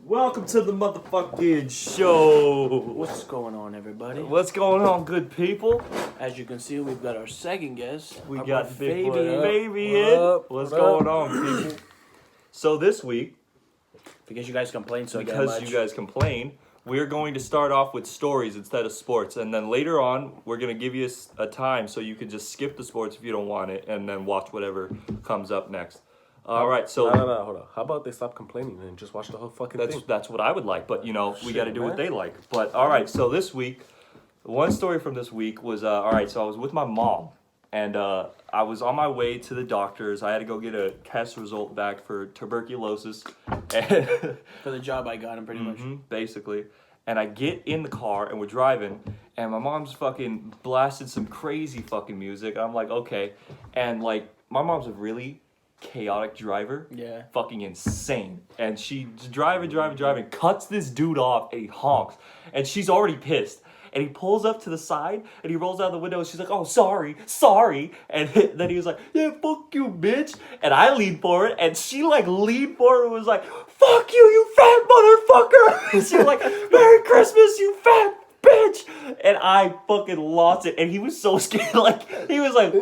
Welcome to the motherfucking show. What's going on, everybody? What's going on, good people? As you can see, we've got our second guest. We our got Big Fabian. Fabian. What's going on, people? So this week, Because you guys complain so damn because much. you guys complain, we're going to start off with stories instead of sports, and then later on, we're gonna give you a time so you can just skip the sports if you don't want it, and then watch whatever comes up next. All right, so No, hold on. How about they stop complaining and just watch the whole fucking thing? that's what I would like, but you know we got to do what man. they like. But all right, so this week, one story from this week was all right. So I was with my mom, and I was on my way to the doctor's. I had to go get a test result back for tuberculosis, and For the job I got him, pretty much. basically. And I get in the car and we're driving, and my mom's fucking blasting some crazy fucking music. I'm like, okay, and like my mom's a really chaotic driver. Yeah. Fucking insane. And she's driving, cuts this dude off, and he honks. And she's already pissed. And he pulls up to the side, and he rolls out the window, and she's like, oh, sorry. And then he was like, yeah, fuck you, bitch. And I leaned forward, and she, like, leaned forward and was like, fuck you, you fat motherfucker. And she was like, Merry Christmas, you fat bitch. And I fucking lost it. And he was so scared. Like, he was like,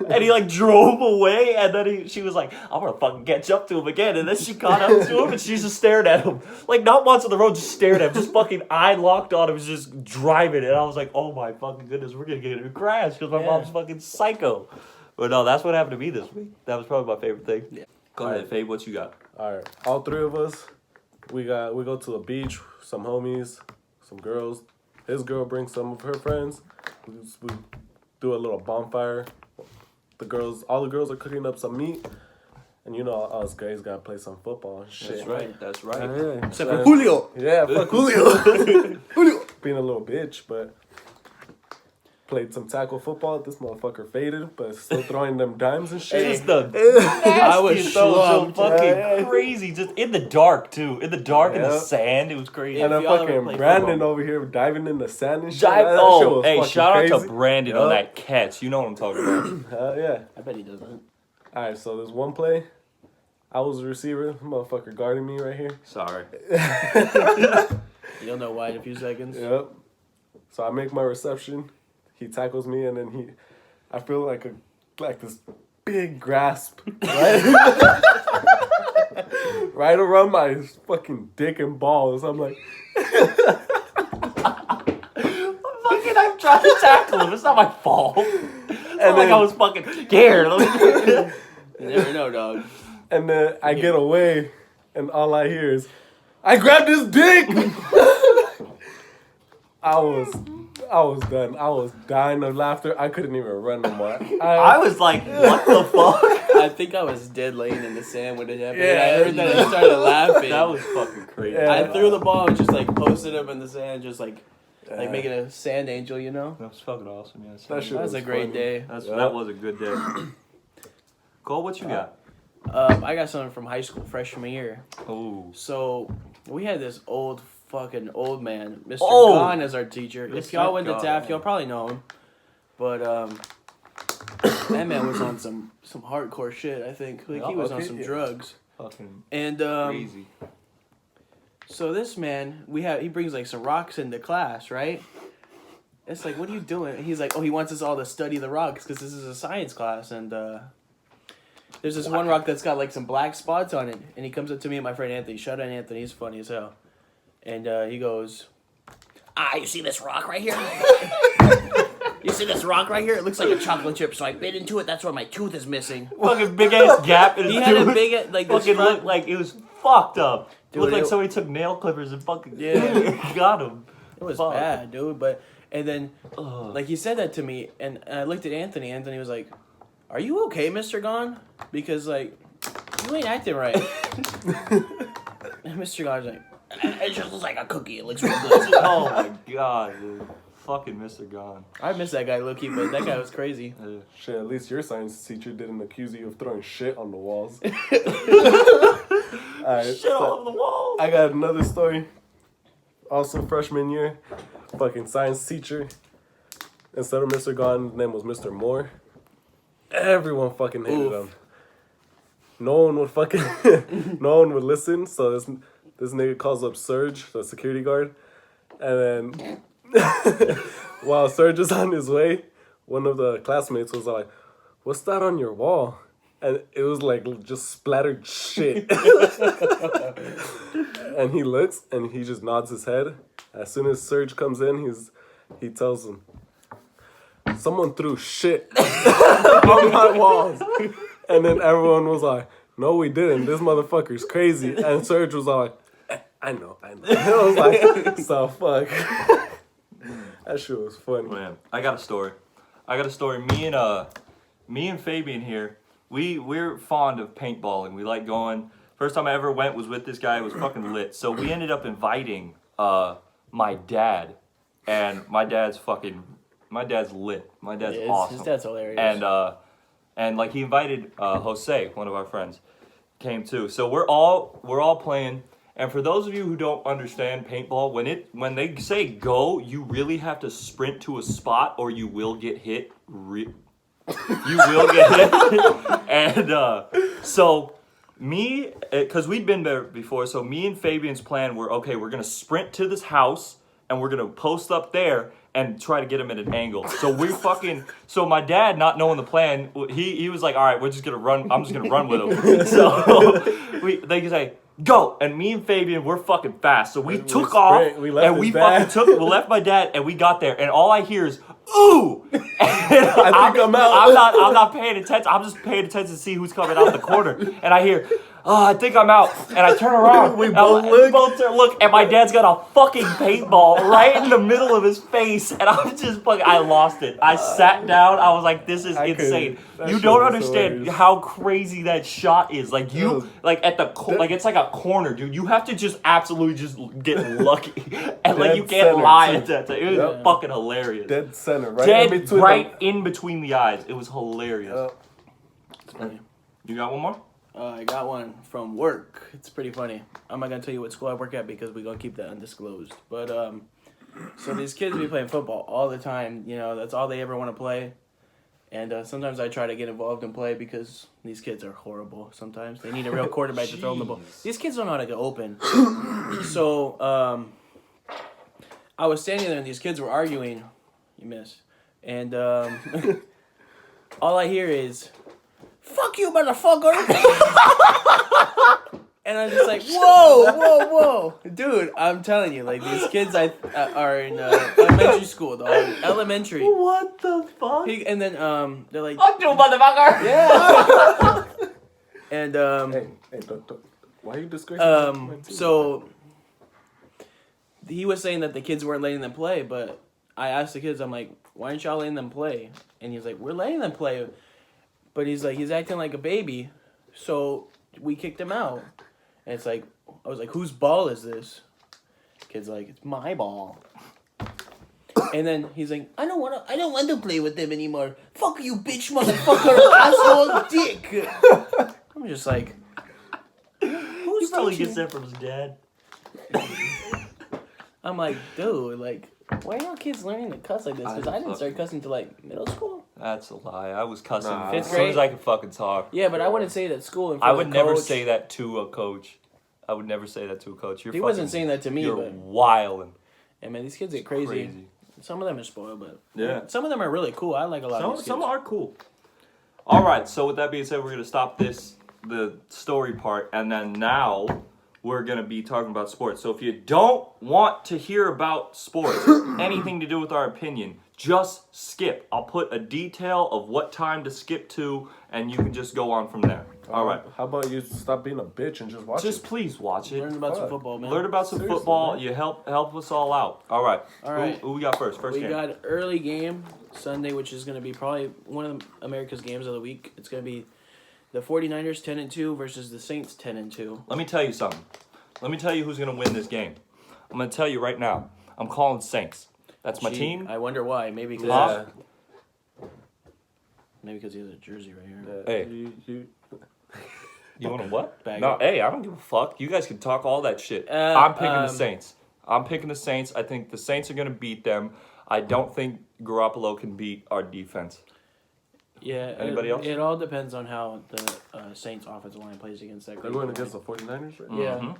and he, like, drove away. And then she was like, I'm gonna fucking catch up to him again. And then she caught up to him, and she just stared at him. Like, not once on the road, just stared at him. Just fucking eye locked on him, just driving. And I was like, oh my fucking goodness, we're gonna get in a crash because my mom's fucking psycho. But no, that's what happened to me this week. That was probably my favorite thing. Yeah. Go ahead, Fabe, what you got? All right, all three of us, we go to the beach. Some homies, some girls. His girl brings some of her friends. We do a little bonfire. All the girls are cooking up some meat, and you know us guys gotta play some football and shit. That's right. Yeah. Except for Julio. Yeah, fuck Julio. Julio. Being a little bitch, but played some tackle football. This motherfucker faded, but still throwing them dimes and shit. Just the I was nasty throw, so slumped. fucking Yeah. crazy. Just in the dark too. In the dark in the Yep. sand. It was crazy. And then If y'all ever fucking play Brandon football. over here diving in the sand and shit. Dive, That shit was hey, fucking shout out crazy. to Brandon on Yup. that catch. You know what I'm talking about. Hell yeah. I bet he doesn't. Alright, so there's one play. I was a receiver. Motherfucker guarding me right here. Sorry. You'll know why in a few seconds. Yep. So I make my reception. He tackles me, and then I feel like this big grasp, right? Right around my fucking dick and balls. I'm like, Fucking, I'm trying to tackle him. It's not my fault. It's not like then- I was fucking scared. You never know, dog. and then I get away, and all I hear is, I grabbed his dick! I was done. I was dying of laughter. I couldn't even run no more. I was like, what the fuck? I think I was dead laying in the sand when it happened. Yeah. I heard that and started laughing. That was fucking crazy. Yeah. I threw the ball and just like posted him in the sand, just like making a sand angel, you know? That was fucking awesome. Yeah, That shit That was a great funny. day. That was a good day. Cole, what you got? I got something from high school freshman year. Oh. So we had this old man, Mr. Oh! Gon, as our teacher. If Mr. y'all went to Gon. Taft, y'all probably know him. But that man was on some hardcore shit. I think like he was on okay, some yeah. drugs. Fucking And crazy. so this man, he brings like some rocks into class, right? It's like, what are you doing? And he's like, oh, he wants us all to study the rocks because this is a science class. And there's this one rock that's got like some black spots on it. And he comes up to me and my friend Anthony. Shout out Anthony, he's funny as hell. And he goes, you see this rock right here? You see this rock right here? It looks like a chocolate chip. So I bit into it. That's where my tooth is missing. Fucking big ass gap in his He had a tooth. big, like, this Fucking front- looked like it was fucked up. Dude, Looked like it- somebody took nail clippers and fucking Yeah. got him. It was Fuck. bad, dude. But and then Ugh. like he said that to me, and I looked at Anthony. Anthony was like, "Are you okay, Mr. Gon? Because like you ain't acting right." And Mr. Gon's like, "It just looks like a cookie. It looks real good." Oh my god, dude. Fucking Mr. Gon. I miss that guy, low-key, but that guy was crazy. Shit, at least your science teacher didn't accuse you of throwing shit on the walls. Alright, Shit all over the wall. I got another story. Also freshman year, fucking science teacher. Instead of Mr. Gon, his name was Mr. Moore. Everyone fucking hated Oof. him. No one would fucking, no one would listen. So This nigga calls up Serge, the security guard, and then while Serge is on his way, one of the classmates was like, "What's that on your wall?" And it was like just splattered shit. And he looks and he just nods his head. As soon as Serge comes in, he tells him, "Someone threw shit on my walls." And then everyone was like, "No, we didn't. This motherfucker's crazy." And Serge was like, I know. I was like, so fuck. That shit was funny. Man, I got a story. Me and Fabian here, we're fond of paintballing. We like going. First time I ever went was with this guy. It was fucking lit. So we ended up inviting my dad, and my dad's lit. My dad's awesome. His dad's hilarious. And like he invited Jose, one of our friends, came too. So we're all playing. And for those of you who don't understand paintball, when they say go, you really have to sprint to a spot or you will get hit. You will get hit. And so me, because we'd been there before, so me and Fabian's plan were, okay, we're going to sprint to this house and we're going to post up there and try to get him at an angle. So so my dad, not knowing the plan, he was like, all right, we're just going to run. I'm just going to run with him. So they say, go, and me and Fabian, we're fucking fast. So we took off, and we left my dad, and we got there, and all I hear is, ooh! And I'm not paying attention. I'm just paying attention to see who's coming out the corner, and I hear, oh, I think I'm out, and I turn around. We both look, and my dad's got a fucking paintball right in the middle of his face, and I'm just fucking, I lost it. I sat down. I was like, this is insane. You don't understand how crazy that shot is. Like like at the like it's like a corner, dude. You have to just absolutely just get lucky, and like you can't lie at that time. It was fucking hilarious. Dead center, right? In between the eyes. It was hilarious. It's funny. You got one more? I got one from work. It's pretty funny. I'm not gonna tell you what school I work at because we're gonna keep that undisclosed. But so these kids be playing football all the time. You know, that's all they ever want to play. And sometimes I try to get involved and play because these kids are horrible. Sometimes they need a real quarterback to throw them the ball. These kids don't know how to get open. So I was standing there and these kids were arguing. You missed. And all I hear is, "Fuck you, motherfucker!" And I'm just like, whoa. Dude, I'm telling you, like, these kids are in elementary school, dog. Elementary. What the fuck? And then they're like, "Fuck you, motherfucker!" Yeah. And Hey, don't. Why are you disgracing my team? So he was saying that the kids weren't letting them play, but I asked the kids, I'm like, why aren't y'all letting them play? And he's like, we're letting them play. But he's like, he's acting like a baby, so we kicked him out. And it's like, I was like, whose ball is this? Kid's like, it's my ball. And then he's like, I don't want to play with them anymore. Fuck you, bitch, motherfucker, asshole, dick. I'm just like, He probably gets that from his dad. I'm like, dude, like, why are y'all kids learning to cuss like this? Because I didn't start cussing till like middle school. That's a lie. I was cussing Fifth as soon as grade? I could fucking talk. Yeah, but I wouldn't say that at school. I would never say that to a coach. I would never say that to a coach. He wasn't saying that to me, You're but wilding. yeah, man, these kids get crazy. Some of them are spoiled, but Yeah. some of them are really cool. I like a lot of these kids. Some are cool. All right. So with that being said, we're gonna stop the story part, and then now we're gonna be talking about sports. So if you don't want to hear about sports, anything to do with our opinion, just skip. I'll put a detail of what time to skip to, and you can just go on from there. All right. How about you stop being a bitch and just watch Just it? please watch it. Learn about some football, man. Learn about some Seriously, football. man. You help us all out. All right. All right. Who we got first? First We game. got early game Sunday, which is going to be probably one of America's games of the week. It's going to be the 49ers 10-2 versus the Saints 10-2. Let me tell you something. Let me tell you who's going to win this game. I'm going to tell you right now. I'm calling Saints. That's my team. I wonder why. Maybe because Yeah. maybe because he has a jersey right here. Hey. You want to what? Bag No, up. hey, I don't give a fuck. You guys can talk all that shit. I'm picking the Saints. I think the Saints are going to beat them. I don't think Garoppolo can beat our defense. Yeah. Anybody else? It all depends on how the Saints offensive line plays against that. They're going against the 49ers, right? Yeah. Mhm.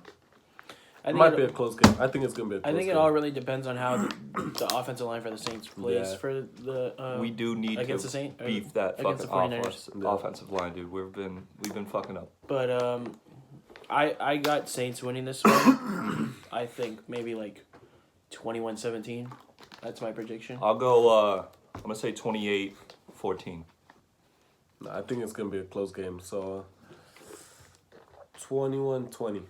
I It think might be a close game. I think it's gonna be a close I think game. it all really depends on how the offensive line for the Saints plays Yeah. for the. We do need against to the Saints, beef that against fucking the 49ers. offensive line, dude. We've been fucking up. But I got Saints winning this one. I think maybe like 21-17. That's my prediction. I'll go. I'm gonna say 28-14. Nah, I think it's gonna be a close game. So 21-20.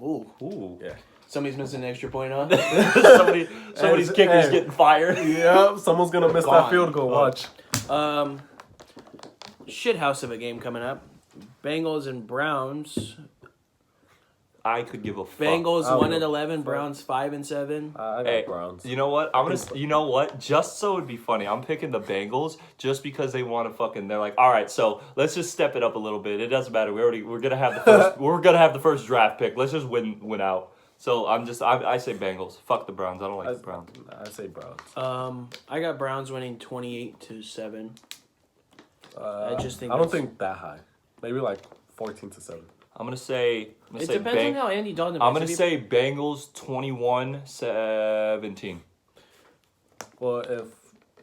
Ooh. Yeah. Somebody's missing an extra point, huh? Somebody's kicker's hey. getting fired. Yeah, someone's gonna miss that Gone. field goal. Watch. Shit house of a game coming up. Bengals and Browns. I could give a fuck. Bengals I don't 1-11, Browns 5-7. I got Hey, Browns. you know what? I'm gonna. You know what? Just so it'd be funny, I'm picking the Bengals just because they want to fucking. They're like, all right, so let's just step it up a little bit. It doesn't matter. We're gonna have the first. We're gonna have the first draft pick. Let's just win out. So I say Bengals. Fuck the Browns. I don't like the Browns. I say Browns. I got Browns winning 28-7. I just think I don't it's- think that high. Maybe like 14-7. I'm gonna say. It depends on how Andy Dalton. I'm gonna plays. say Bengals 21-17. Well, if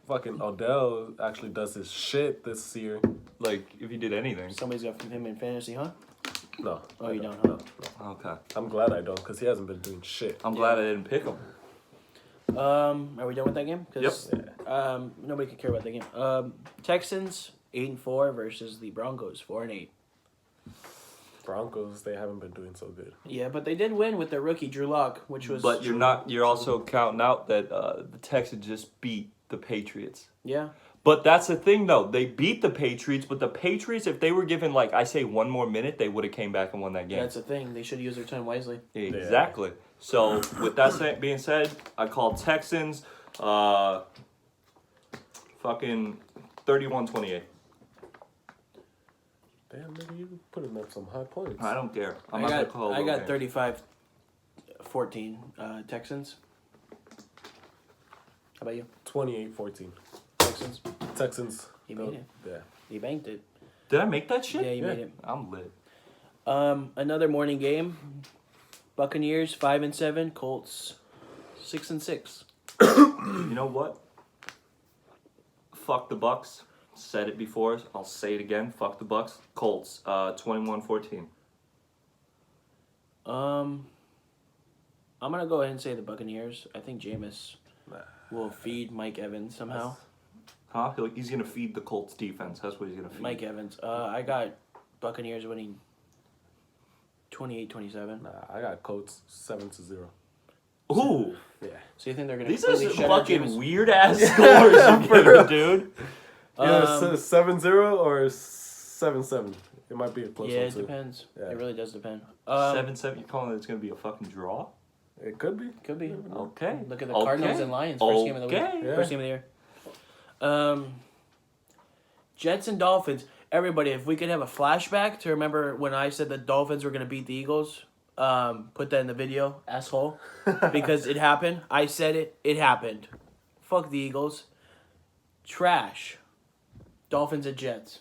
fucking Odell actually does his shit this year, Like if he did anything. Somebody's got him in fantasy, huh? no. Oh, I you don't, huh? No. Okay. I'm glad I don't, because he hasn't been doing shit. I'm glad I didn't pick him. Are we done with that game? 'Cause, Yep. nobody could care about that game. Texans 8-4 versus the Broncos 4-8. Broncos, they haven't been doing so good. Yeah, but they did win with their rookie Drew Lock, which was. But you're also counting out that the Texans just beat the Patriots. Yeah. But that's the thing, though. They beat the Patriots, but the Patriots, if they were given, like, I say one more minute, they would have came back and won that game. That's the thing. They should use their time wisely. Exactly. So, with that being said, I call Texans fucking 31-28. Damn, nigga, you putting up some high points. I don't care. I'm I not going to got call it. I got 35-14 Texans. How about you? 28-14. Texans. Texans. You made it. Yeah. You banked it. Did I make that shit? Yeah, you made it. I'm lit. Another morning game. Buccaneers 5-7. Colts 6-6. You know what? Fuck the Bucks. Said it before. I'll say it again. Fuck the Bucks. Colts 21-14. I'm gonna go ahead and say the Buccaneers. I think Jameis will feed Mike Evans somehow. Huh? He's going to feed the Colts defense. That's what he's going to feed. Mike Evans. I got Buccaneers winning 28-27. Nah, I got Colts 7-0. Ooh. Yeah. So you think they're gonna? These are some completely shut out fucking Jameis? weird ass scores you're getting, dude. Either 7-0 or 7-7. It might be a close Yeah, one it too. depends. Yeah. It really does depend. 7-7. You're calling it it's going to be a fucking draw? It could be. Could be. Okay. Look at the Cardinals and Lions. First game of the week. Okay. Yeah. First game of the year. Jets and Dolphins. Everybody, if we could have a flashback to remember when I said the Dolphins were going to beat the Eagles, put that in the video, asshole. Because it happened. I said it. It happened. Fuck the Eagles. Trash. Dolphins and Jets.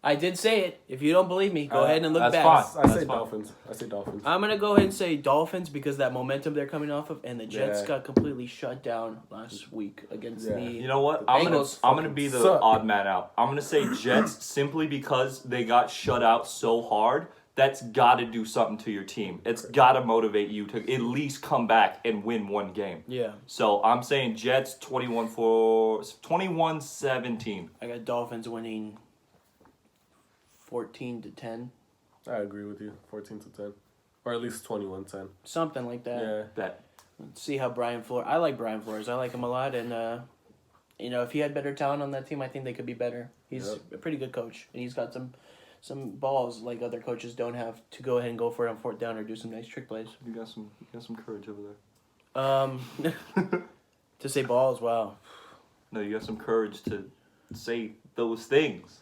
I did say it. If you don't believe me, go ahead and look that's back. fine. I That's say fine. Dolphins. I say Dolphins. I'm going to go ahead and say Dolphins because that momentum they're coming off of, and the Jets Yeah. got completely shut down last week against Yeah. the You know what? The I'm Bengals gonna be the suck. odd man out. I'm gonna say Jets simply because they got shut out so hard. That's got to do something to your team. It's got to motivate you to at least come back and win one game. Yeah. So I'm saying Jets 21-17. I got Dolphins winning 14-10. I agree with you. 14-10. Or at least 21-10. Something like that. Yeah. Bet. Let's see how Brian Flores... I like Brian Flores. I like him a lot. And, if he had better talent on that team, I think they could be better. He's a pretty good coach. And he's got some balls like other coaches don't have to go ahead and go for it on fourth down or do some nice trick plays. You got some courage over there. To say balls, wow. No, you got some courage to say those things.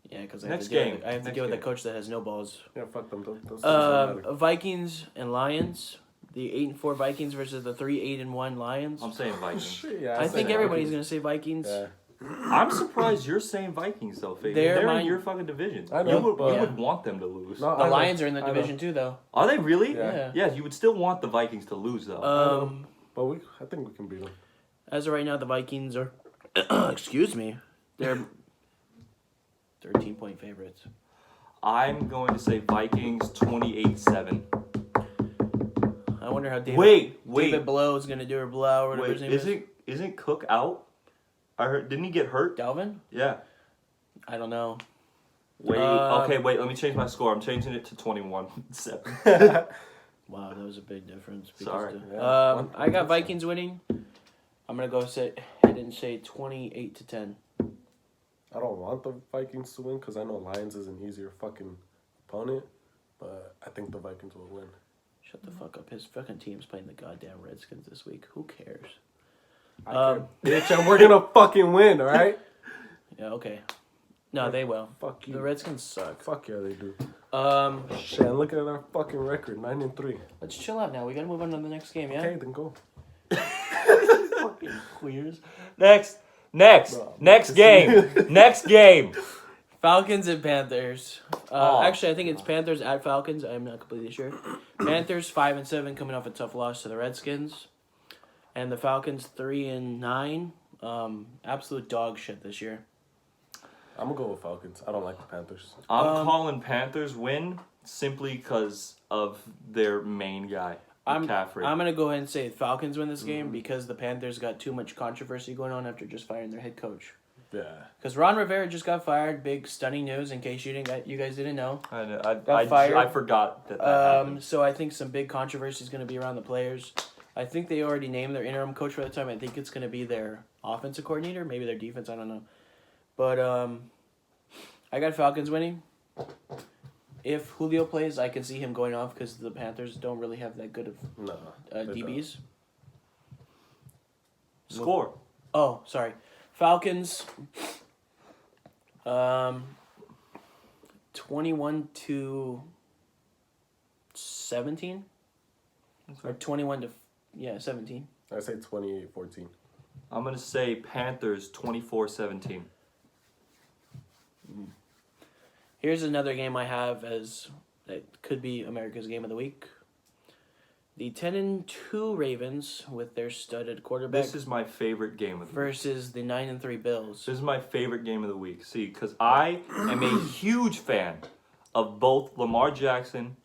Yeah, because I Next have to game. deal with a coach that has no balls. Yeah, fuck them. Those things don't matter. Vikings and Lions. The 8-4 Vikings versus the 3-8-1 Lions. I'm saying Vikings. Shit, yeah, I say think everybody's Vikings. going to say Vikings. Yeah. I'm surprised you're saying Vikings though, Fabian. They're They're in mine- your fucking division. I know, You but- would want them to lose. No, The I know, Lions are in the I know. division too, though. Are they really? Yeah. Yeah. Yeah, you would still want the Vikings to lose though. But I think we can beat them. As of right now, the Vikings are, excuse me, they're 13-point favorites. I'm going to say Vikings 28-7. I wonder how David Wait. Blow is gonna do, or Blow, or whatever his Wait, name is. isn't Cook out? I heard. Didn't he get hurt? Dalvin? Yeah. I don't know. Wait. Okay. Wait. Let me change my score. I'm changing it to 21-7. Wow, that was a big difference. Sorry. Yeah. I got Vikings winning. I'm gonna go ahead and say 28-10. I don't want the Vikings to win because I know Lions is an easier fucking opponent, but I think the Vikings will win. Shut the fuck up. His fucking team's playing the goddamn Redskins this week. Who cares? I care. Bitch, and we're gonna fucking win, all right? Yeah, okay. No, they will. Fuck you. The Redskins suck. Fuck yeah, they do. Shit. Shit, and look at our fucking record, 9-3. Let's chill out now. We gotta move on to the next game, yeah? Okay, then go. Fucking queers. Next game. Next game. Falcons and Panthers. Oh. Actually, I think it's Panthers at Falcons. I'm not completely sure. Panthers 5-7, coming off a tough loss to the Redskins, and the Falcons 3-9. Absolute dog shit this year. I'm gonna go with Falcons. I don't like the Panthers. I'm calling Panthers win simply because of their main guy, McCaffrey. I'm gonna go ahead and say Falcons win this game because the Panthers got too much controversy going on after just firing their head coach. Yeah. Because Ron Rivera just got fired. Big stunning news in case you guys didn't know. I forgot that happened. So I think some big controversy is going to be around the players. I think they already named their interim coach for that time. I think it's going to be their offensive coordinator, maybe their defense. I don't know. But I got Falcons winning. If Julio plays, I can see him going off because the Panthers don't really have that good of DBs. Score. Oh, sorry. Falcons 21-17 or 21-17. I say 28-14. I'm going to say Panthers 24-17. Here's another game I have as that could be America's Game of the Week. The 10-2 Ravens with their studded quarterback This is my favorite game of the week. versus the 9-3 Bills. This is my favorite game of the week. See, because I am a huge fan of both Lamar Jackson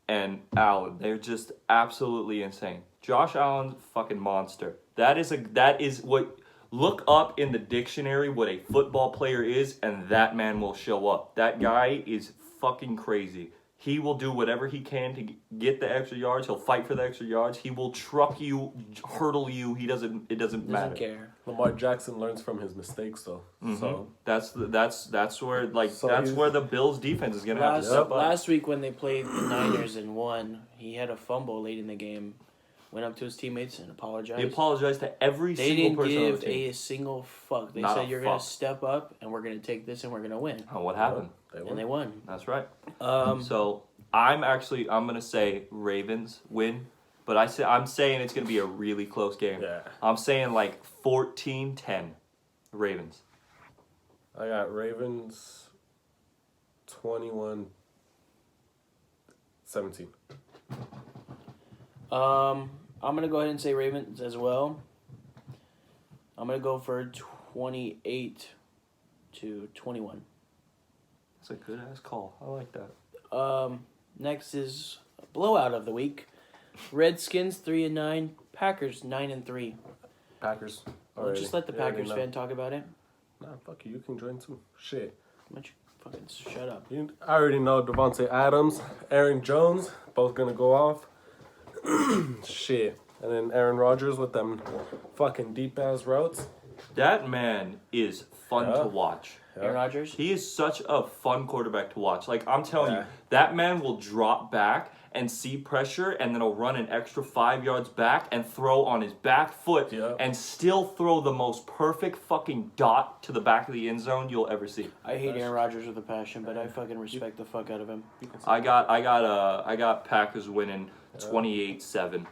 and Allen. They're just absolutely insane. Josh Allen's a fucking monster. That is what look up in the dictionary what a football player is, and that man will show up. That guy is fucking crazy. He will do whatever he can to get the extra yards. He'll fight for the extra yards. He will truck you, hurdle you. It doesn't matter. Doesn't care. Lamar Jackson learns from his mistakes, though. Mm-hmm. So That's where So that's he's- where the Bills defense is gonna have to step up. Last week when they played the Niners and won, he had a fumble late in the game. Went up to his teammates and apologized. He apologized to every They single didn't person on the give team. a single fuck. They Not said a you're gonna fuck. step up and we're gonna take this and we're gonna win. Oh, what happened? And they won. That's right. Um, So I'm gonna say Ravens win, but I'm saying it's gonna be a really close game. Yeah. I'm saying like 14-10, Ravens. I got Ravens 21-17. I'm gonna go ahead and say Ravens as well. I'm gonna go for 28-21. That's a good ass call. I like that. Next is a blowout of the week. Redskins 3-9, Packers 9-3. Packers. Well, Already. just let the They already Packers know. fan talk about it. Nah, fuck you. You can join too. Shit. Why don't you fucking shut up? I already know Devontae Adams, Aaron Jones, both gonna go off. Shit. And then Aaron Rodgers with them fucking deep ass routes. That man is fun Yeah. to watch. Aaron Rodgers. He is such a fun quarterback to watch. Like, I'm telling Yeah. you, that man will drop back and see pressure, and then he'll run an extra 5 yards back and throw on his back foot Yeah. and still throw the most perfect fucking dot to the back of the end zone you'll ever see. I hate Aaron Rodgers with a passion, but I fucking respect the fuck out of him. I got Packers winning 28-7.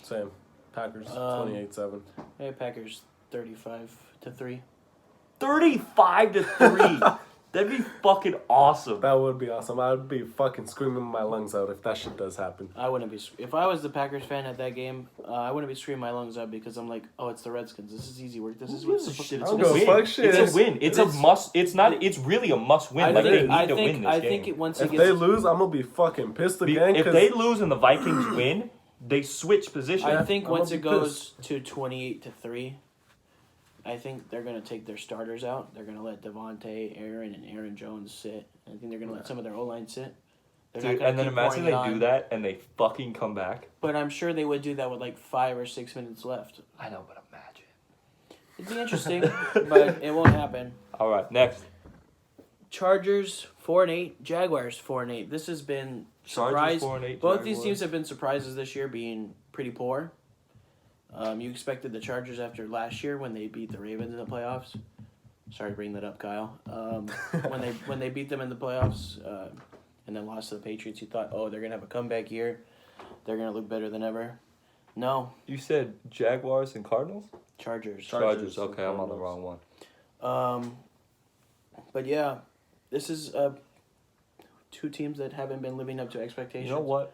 Same. Packers 28-7. Hey, Packers 35-10. to 3. 35-3. That'd be fucking awesome. That would be awesome. I would be fucking screaming my lungs out if that shit does happen. I wouldn't be. If I was the Packers fan at that game, I wouldn't be screaming my lungs out because I'm like, oh, it's the Redskins. This is easy work. This is what's supposed to. It's I a don't give a win. fuck shit. It's a win. It's a It's- must. It's not. It's really a must win. Like they need to win this I game. think it once If it they gets. lose, I'm gonna be fucking pissed again. If they lose and the Vikings win, they switch positions. I think I'm once gonna it be goes to 28-3, I think they're gonna take their starters out. They're gonna let Devontae, Aaron, and Aaron Jones sit. I think they're gonna let some of their O-line sit. They're not Dude, gonna and then keep imagine pouring they it on. do that and they fucking come back. But I'm sure they would do that with like 5 or 6 minutes left. I know, but imagine. It'd be interesting, but it won't happen. All right, next. Chargers 4-8, Jaguars 4-8. This has been Chargers surprise. 4-8. Both these Jaguars. teams have been surprises this year, being pretty poor. You expected the Chargers after last year when they beat the Ravens in the playoffs. Sorry to bring that up, Kyle. When they beat them in the playoffs and then lost to the Patriots, you thought, oh, they're gonna have a comeback year. They're gonna look better than ever. No, You said Jaguars and Cardinals? Chargers. Chargers. Okay, I'm on the wrong one. But yeah, this is two teams that haven't been living up to expectations. You know what?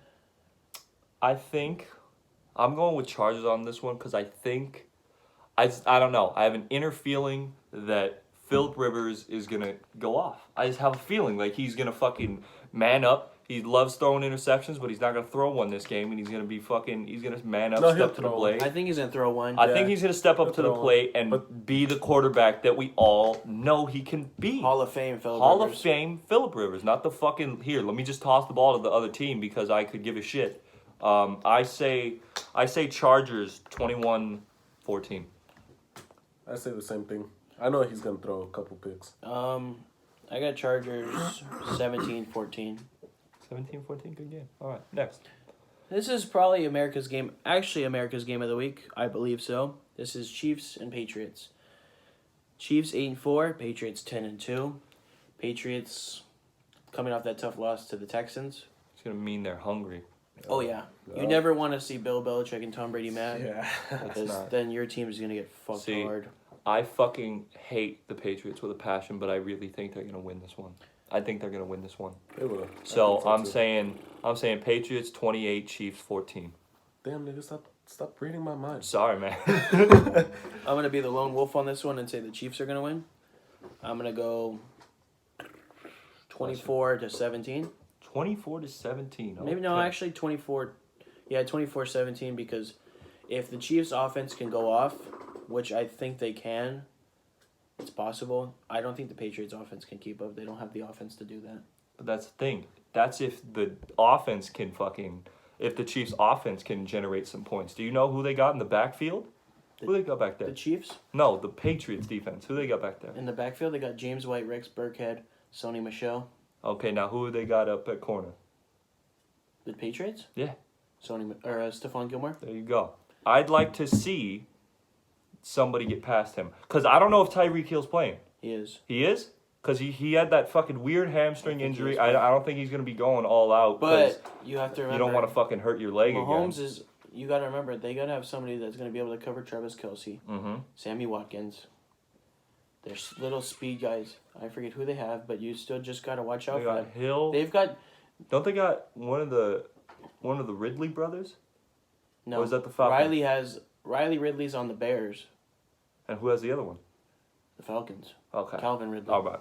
I think I'm going with Chargers on this one because I think I don't know. I have an inner feeling that Philip Rivers is gonna go off. I just have a feeling like he's gonna fucking man up. He loves throwing interceptions, but he's not gonna throw one this game, and he's gonna man up, No, he'll step to the throw plate. I think he's gonna throw one. I think he's gonna step up He'll to the throw one. plate and But- be the quarterback that we all know he can be. Hall of Fame, Philip Hall Rivers. of Fame, Philip Rivers, not the fucking here. Let me just toss the ball to the other team because I could give a shit. I say Chargers 21-14. I say the same thing. I know he's gonna throw a couple picks. I got Chargers 17-14. 17-14, good game. All right, next. This is probably America's game. Actually, America's game of the week. I believe so. This is Chiefs and Patriots. Chiefs 8-4, Patriots 10-2. Patriots coming off that tough loss to the Texans. It's gonna mean they're hungry. Oh yeah, you Yeah. never want to see Bill Belichick and Tom Brady mad Yeah. because not- then your team is gonna get fucked See, hard. I fucking hate the Patriots with a passion, but I really think they're gonna win this one. I think they're gonna win this one. They will. So I I'm think too. saying Patriots 28, Chiefs 14. Damn, nigga, stop reading my mind. Sorry, man. I'm gonna be the lone wolf on this one and say the Chiefs are gonna win. I'm gonna go 24-17. 24-17. Maybe no, okay. actually 24. Yeah, 24-17 because if the Chiefs offense can go off, which I think they can, it's possible. I don't think the Patriots offense can keep up. They don't have the offense to do that. But that's the thing. That's if the offense can if the Chiefs offense can generate some points. Do you know who they got in the backfield? Who they got back there? The Chiefs No, the Patriots defense. Who they got back there? in the backfield, they got James White, Rex Burkhead, Sony Michel. Okay, now who they got up at corner? The Patriots? Yeah. Stephon Gilmore. There you go. I'd like to see somebody get past him. Because I don't know if Tyreek Hill's playing. He is. He is? Because he had that fucking weird hamstring I think he injury. is I playing. don't think he's going to be going all out. 'cause But you have to you remember. don't want to fucking hurt your leg Mahomes again. is. You got to remember they got to have somebody that's going to be able to cover Travis Kelce, Mm-hmm. Sammy Watkins. There's little speed guys. I forget who they have, but you still just got to watch out They for got them. Hill. They've got Don't they got one of the Ridley brothers? no. Or is that the Falcons? Riley Ridley's on the Bears, And who has the other one? the Falcons. Okay. Calvin Ridley. All right.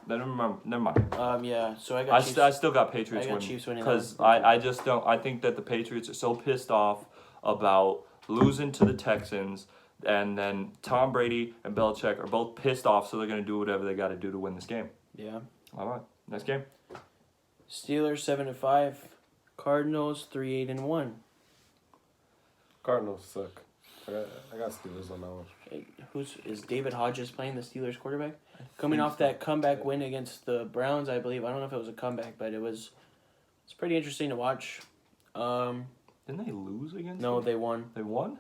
Then never mind. Yeah. So I got. Chiefs. I still got Patriots I got winning. Chiefs winning Because that one. I just don't. I think that the Patriots are so pissed off about losing to the Texans, and then Tom Brady and Belichick are both pissed off, so they're going to do whatever they got to do to win this game. Yeah. All right. Next game. Steelers 7-5, Cardinals 3-8-1. Cardinals suck. I got Steelers on that one. Is David Hodges playing the Steelers quarterback? Coming off that comeback win against the Browns, I believe. I don't know if it was a comeback, but it's pretty interesting to watch. Didn't they lose against No, them? they won. They won?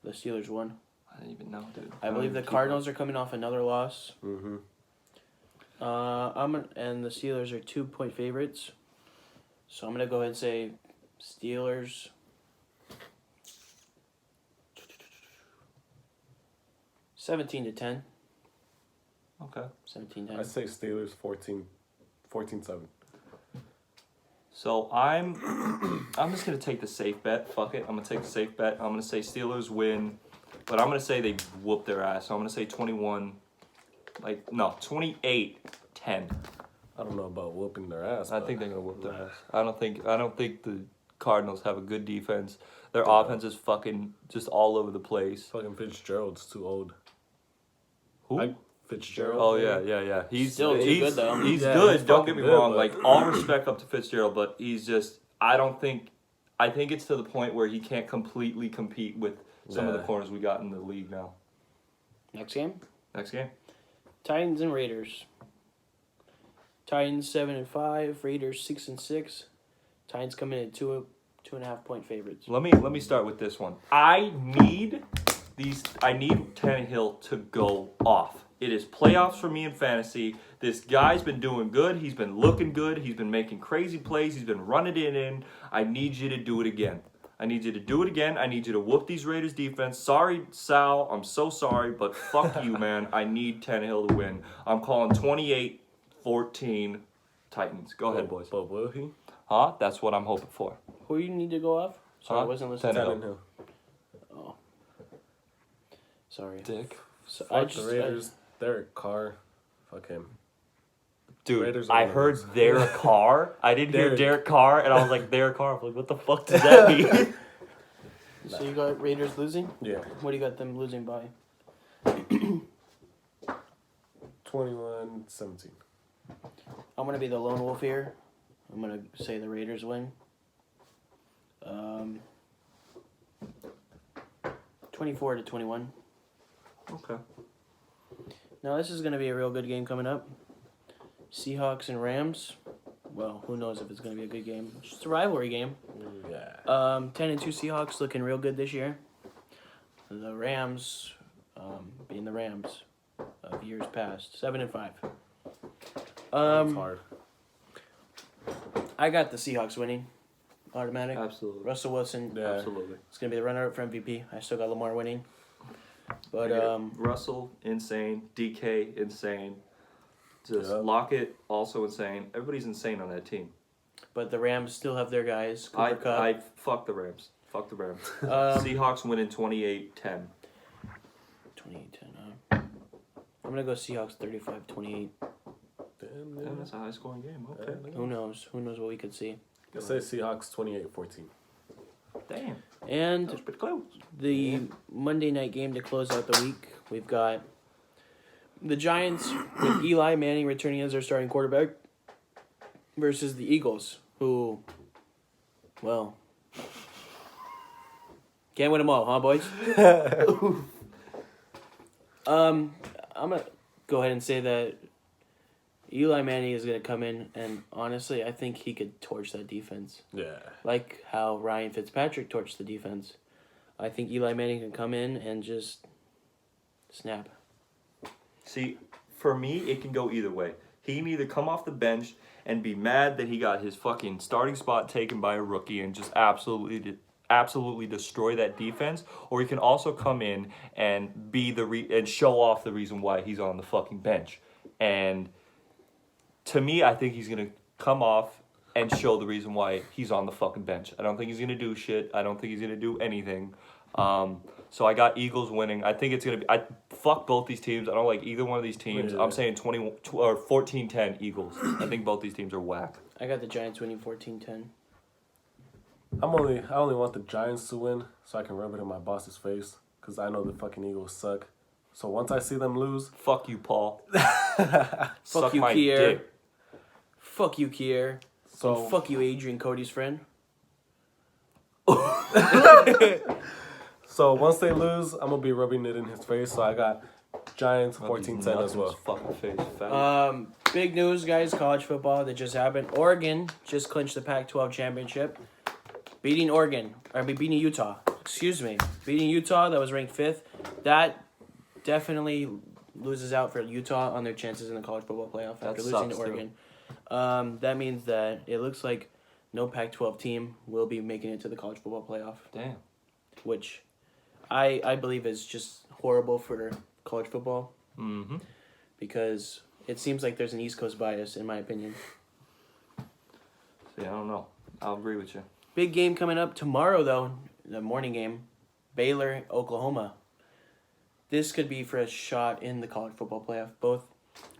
The Steelers won. I didn't even know, dude. I believe the Cardinals are coming off another loss. Mm-hmm. And the Steelers are 2-point favorites. So I'm gonna go ahead and say Steelers. 17-10. Okay. 17-10. I say Steelers 14-7. So I'm just gonna take the safe bet. Fuck it. I'm gonna take the safe bet. I'm gonna say Steelers win, but I'm gonna say they whoop their ass. So I'm gonna say 28-10. I don't know about whooping their ass. I think they're gonna whoop their ass. I don't think the Cardinals have a good defense. Their Yeah. offense is fucking just all over the place. Fucking Fitzgerald's too old. Who? Fitzgerald. Oh yeah. He's Still too good, though. He's Yeah, good. he's Don't get me fucking good, wrong. but- Like all respect up to Fitzgerald, but he's just. I think it's to the point where he can't completely compete with some of the Yeah. corners we got in the league now. Next game. Next game. Titans and Raiders. Titans 7-5. Raiders 6-6. Titans come in at 2.5 point favorites. Let me start with this one. I need Tannehill to go off. It is playoffs for me in fantasy. This guy's been doing good. He's been looking good. He's been making crazy plays. He's been running it in. I need you to do it again. I need you to do it again. I need you to whoop these Raiders defense. Sorry, Sal. I'm so sorry, but fuck you, man. I need Tannehill to win. I'm calling 28-14 Titans. Go ahead, boys. But will he? Huh? That's what I'm hoping for. Who you need to go off? Sorry, I Huh? wasn't listening. Tannehill. Oh. Sorry. Dick. So Fuck the Raiders. Derek Carr. Fuck him. Dude, Raiders are I gonna heard lose. Derek Carr. I didn't hear Derek. Derek Carr, and I was like, Derek Carr. I'm like, what the fuck does that mean? So you got Raiders losing? Yeah. What do you got them losing by? 21-17. I'm gonna be the lone wolf here. I'm gonna say the Raiders win. 24-21. Okay. Now this is gonna be a real good game coming up. Seahawks and Rams. Well, who knows if it's gonna be a good game? It's just a rivalry game. Yeah. 10-2 Seahawks looking real good this year. The Rams, being the Rams of years past, 7-5. It's hard. I got the Seahawks winning, automatic. Absolutely. Russell Wilson, Yeah. Absolutely. is gonna be the runner-up for MVP. I still got Lamar winning, I but get it. Russell, insane. DK, insane. Just Yeah. Lockett, also insane. Everybody's insane on that team. the Rams still have their guys. Cooper Kupp. I fuck the Rams. Fuck the Rams. Seahawks winning 28-10. 28-10. I'm gonna go Seahawks 35-28. Damn, that's a high scoring game. Okay. Who knows? Who knows what we could see? I say Seahawks 28-14. Damn. And That was pretty close. the Monday night game to close out the week, we've got the Giants with Eli Manning returning as their starting quarterback versus the Eagles, who, well, can't win them all, huh, boys? I'm gonna go ahead and say that Eli Manning is gonna come in, and honestly, I think he could torch that defense. Yeah. Like how Ryan Fitzpatrick torched the defense. I think Eli Manning can come in and just snap. See, for me, it can go either way. He can either come off the bench and be mad that he got his fucking starting spot taken by a rookie and just absolutely destroy that defense, or he can also come in and be and show off the reason why he's on the fucking bench. And to me, I think he's gonna come off and show the reason why he's on the fucking bench. I don't think he's gonna do shit. I don't think he's gonna do anything. So I got Eagles winning. I think it's gonna be. I fuck both these teams. I don't like either one of these teams. Yeah. I'm saying 14-10 Eagles. I think both these teams are whack. I got the Giants winning 14-10. I only want the Giants to win so I can rub it in my boss's face because I know the fucking Eagles suck. So once I see them lose, Fuck you, Paul. Fuck Suck you, my Kier. dick. Fuck you, Kier. so And fuck you, Adrian, Cody's friend. so once they lose, I'm gonna be rubbing it in his face. So I got Giants 14-10 as well. Fucking face. Fat. Big news, guys. College football that just happened. Oregon just clinched the Pac-12 championship, beating Utah. Excuse me, beating Utah. That was ranked 5th. That definitely loses out for Utah on their chances in the college football playoff That after losing to sucks, Oregon. That means that it looks like no Pac-12 team will be making it to the college football playoff, Damn. which I believe is just horrible for college football. Mm-hmm. because it seems like there's an East Coast bias, in my opinion. Yeah, I don't know. I'll agree with you. Big game coming up tomorrow, though. The morning game. Baylor, Oklahoma. This could be for a shot in the college football playoff. Both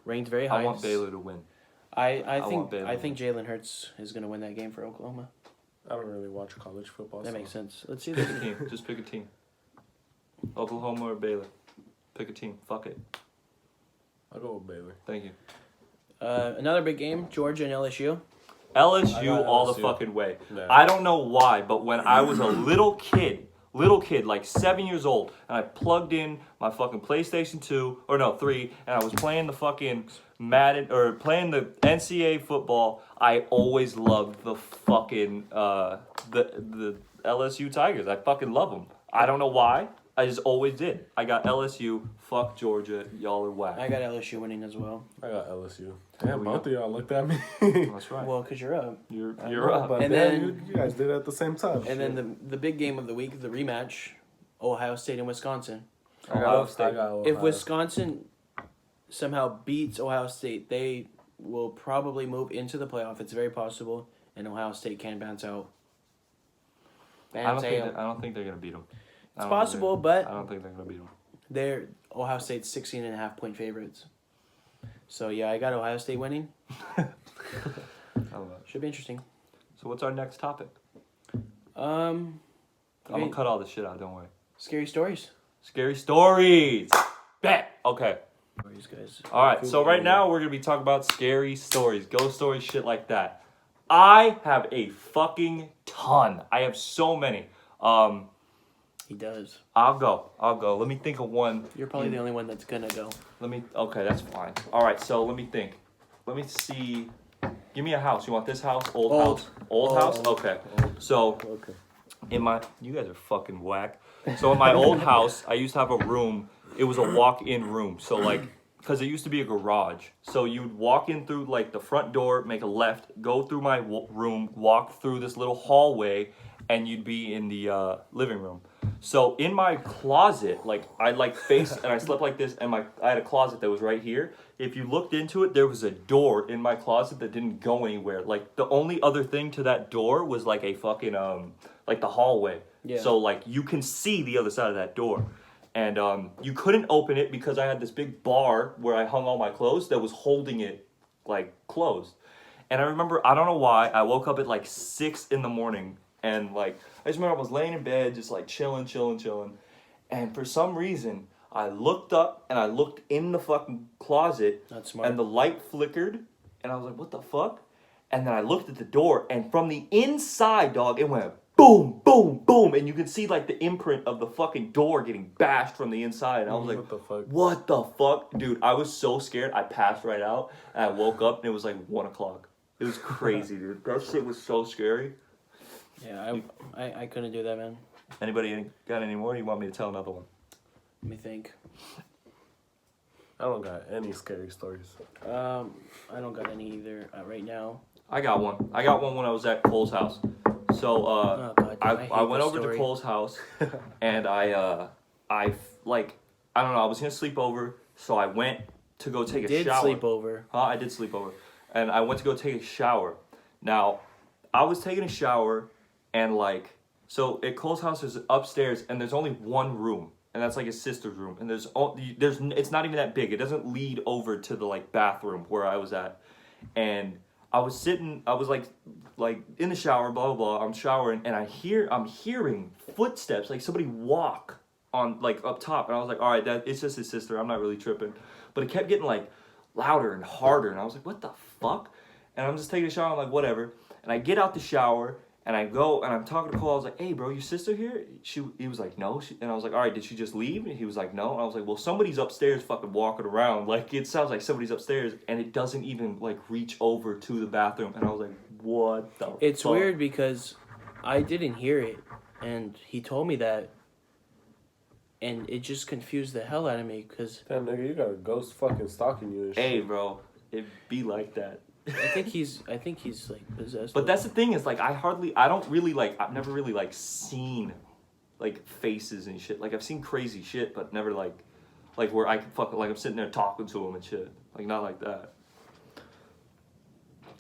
ranked very high. I want Baylor to win. I want Baylor think Jalen Hurts is going to win that game for Oklahoma. I don't really watch college football. That makes sense. Let's see Pick this. a team. Just pick a team. Oklahoma or Baylor. Pick a team. Fuck it. I'll go with Baylor. Thank you. Another big game, Georgia and LSU. LSU I got all the LSU. fucking way. Yeah. I don't know why, but when I was a little kid, like 7 years old, and I plugged in my fucking PlayStation 2, or no, 3, and I was playing the fucking Madden, or playing the NCAA football, I always loved the fucking, the LSU Tigers. I fucking love them. I don't know why. I just always did. I got LSU. Fuck Georgia. Y'all are whack. I got LSU winning as well. I got LSU. Damn, we both of y'all looked at me. That's right. Well, because you're up. You're know, up. But And then then- you guys did it at the same time. And then the big game of the week, the rematch, Ohio State and Wisconsin. Ohio I State. got If Ohio. Wisconsin somehow beats Ohio State, they will probably move into the playoff. It's very possible, and Ohio State can bounce out. I don't think they're gonna beat them. It's possible, but I don't think they're gonna beat them. they're Ohio State's 16.5 point favorites. So yeah, I got Ohio State winning. Should be interesting. So what's our next topic? Okay. I'm gonna cut all this shit out. Don't worry. Scary stories. Scary stories. Bet. Okay. Stories, guys. All right. So right now we're gonna be talking about scary stories, ghost stories, shit like that. I have a fucking ton. I have so many. He does. I'll go. Let me think of one. You're probably the only one that's gonna go. Okay, that's fine. All right. So let me think. Let me see. Give me a house. You want this house? Old house? Old house? Okay. So Okay. you guys are fucking whack. So in my old house, I used to have a room. It was a walk-in room. So like, because it used to be a garage. So you'd walk in through like the front door, make a left, go through my room, walk through this little hallway, and you'd be in the living room. So in my closet, like I faced and I slept like this, and I had a closet that was right here. If you looked into it, there was a door in my closet that didn't go anywhere. Like the only other thing to that door was like a fucking like the hallway. Yeah. So like you can see the other side of that door. And you couldn't open it because I had this big bar where I hung all my clothes that was holding it like closed. And I remember, I don't know why, I woke up at like 6 in the morning, and like I just remember I was laying in bed just like chilling. And for some reason, I looked up and I looked in the fucking closet. That's smart. And the light flickered, and I was like, what the fuck? And then I looked at the door, and from the inside, dog, it went boom, boom, boom, and you could see like the imprint of the fucking door getting bashed from the inside. And I was like, What the fuck? what the fuck? Dude, I was so scared. I passed right out, and I woke up, and it was like 1 o'clock. It was crazy, dude. That shit was so scary. Yeah, I couldn't do that, man. Anybody got any more? Or you want me to tell another one? Let me think. I don't got any scary stories. I don't got any either right now. I got one. I got one when I was at Cole's house. So Oh, God, I hate went this over to story. Cole's house, and I like, I don't know, I was gonna sleep over, so I went to go take a Did shower. sleep over. I did sleep over, and I went to go take a shower. Now, I was taking a shower, and like, so at Cole's house there's upstairs, and there's only one room, and that's like his sister's room, and there's it's not even that big. It doesn't lead over to the like bathroom where I was at, and I was sitting, I was like in the shower, blah, blah, blah. I'm showering, and I'm hearing footsteps, like somebody walk on, like, up top. And I was like, all right, it's just his sister. I'm not really tripping. But it kept getting, like, louder and harder. And I was like, what the fuck? And I'm just taking a shower. I'm like, whatever. And I get out the shower, and I go, and I'm talking to Cole. I was like, hey, bro, your sister here? He was like, no. And I was like, all right, did she just leave? And he was like, no. And I was like, well, somebody's upstairs fucking walking around. Like, it sounds like somebody's upstairs, and it doesn't even, like, reach over to the bathroom. And I was like, what the It's fuck? weird because I didn't hear it, and he told me that, and it just confused the hell out of me because Damn, nigga, you got a ghost fucking stalking you and shit. Hey, bro, it be like that. I think he's like possessed. But that's the thing is, like, I've never really, like, seen, like, faces and shit. Like, I've seen crazy shit, but never, like, like where I can fucking like I'm sitting there talking to him and shit. Like not like that.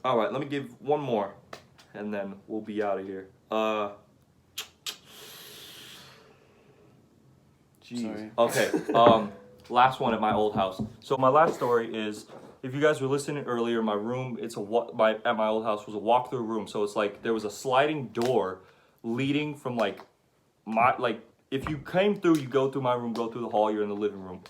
All right, let me give one more, and then we'll be out of here. Jeez. Sorry. Okay. Last one at my old house. So my last story is, if you guys were listening earlier, my room at my old house was a walk-through room. So it's like there was a sliding door leading from if you came through, you go through my room, go through the hall, you're in the living room.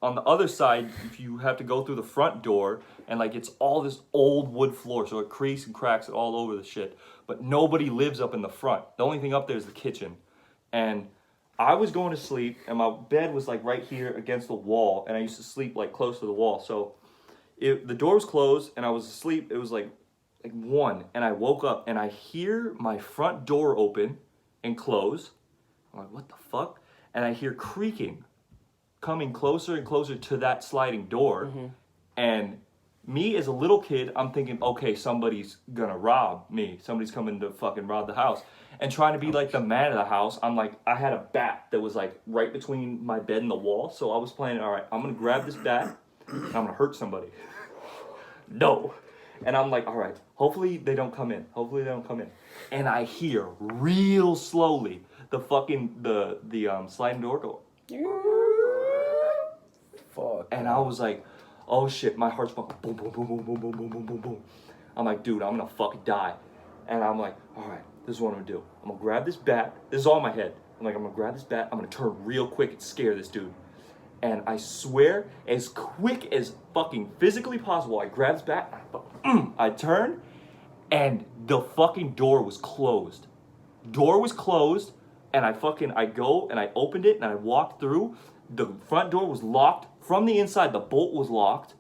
On the other side, if you have to go through the front door, and like it's all this old wood floor, so it creaks and cracks all over the shit. But nobody lives up in the front. The only thing up there is the kitchen. And I was going to sleep, and my bed was like right here against the wall, and I used to sleep like close to the wall. So the door was closed, and I was asleep. It was like 1, and I woke up, and I hear my front door open and close. I'm like, what the fuck? And I hear creaking coming closer and closer to that sliding door. Mm-hmm. And me as a little kid, I'm thinking, okay, somebody's gonna rob me. Somebody's coming to fucking rob the house. And trying to be like the man of the house, I'm like, I had a bat that was like right between my bed and the wall. So I was planning, all right, I'm gonna grab this bat and I'm gonna hurt somebody. No. And I'm like, all right, hopefully they don't come in. Hopefully they don't come in. And I hear real slowly the fucking the sliding door go. Fuck. And I was like, oh shit, my heart's fucking boom, boom, boom, boom, boom, boom, boom, boom, boom, boom. I'm like, dude, I'm gonna fucking die. And I'm like, all right, this is what I'm gonna do. I'm gonna grab this bat. This is all in my head. I'm like, I'm gonna grab this bat. I'm gonna turn real quick and scare this dude. And I swear, as quick as fucking physically possible, I grab this bat. I turn, and the fucking door was closed. Door was closed, and I go and I opened it and I walked through. The front door was locked from the inside. The bolt was locked,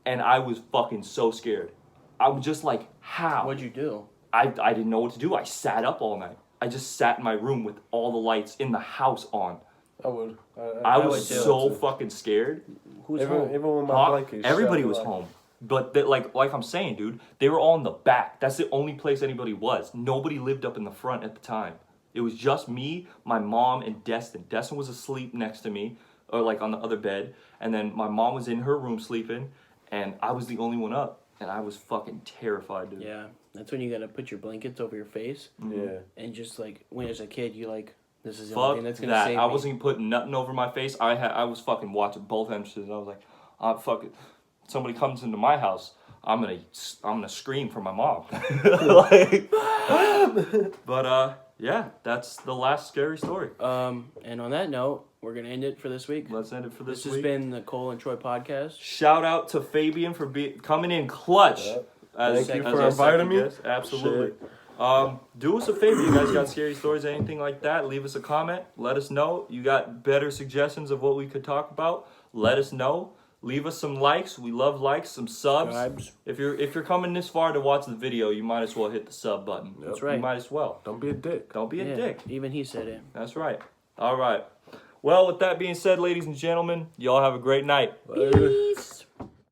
and I was fucking so scared. I was just like, how? What'd you do? I didn't know what to do. I sat up all night. I just sat in my room with all the lights in the house on. I would. I was so fucking scared. Who's home? Even when my blanket. Everybody was home. But like I'm saying, dude, they were all in the back. That's the only place anybody was. Nobody lived up in the front at the time. It was just me, my mom, and Destin. Destin was asleep next to me, or like on the other bed. And then my mom was in her room sleeping, and I was the only one up. And I was fucking terrified, dude. Yeah, that's when you gotta put your blankets over your face. Mm-hmm. Yeah. And just like, when as a kid, you like, this is the Fuck only thing that's gonna that. save I me. wasn't putting nothing over my face. I was fucking watching both entrances. I was like, fuck it. Somebody comes into my house, I'm gonna scream for my mom. But yeah, that's the last scary story. And on that note, we're gonna end it for this week. Let's end it for this This week. has been the Cole and Troy podcast. Shout out to Fabian for coming in clutch. Yep. As, Thank you as for our inviting second me. guest. Absolutely. Do us a favor. You guys got scary stories, anything like that? Leave us a comment. Let us know. You got better suggestions of what we could talk about? Let us know. Leave us some likes. We love likes. Some subs. Subscribes. If you're coming this far to watch the video, you might as well hit the sub button. Yep. That's right. You might as well. Don't be a dick. Don't be a Yeah, dick. Even he said it. That's right. All right. Well, with that being said, ladies and gentlemen, y'all have a great night. Later. Peace.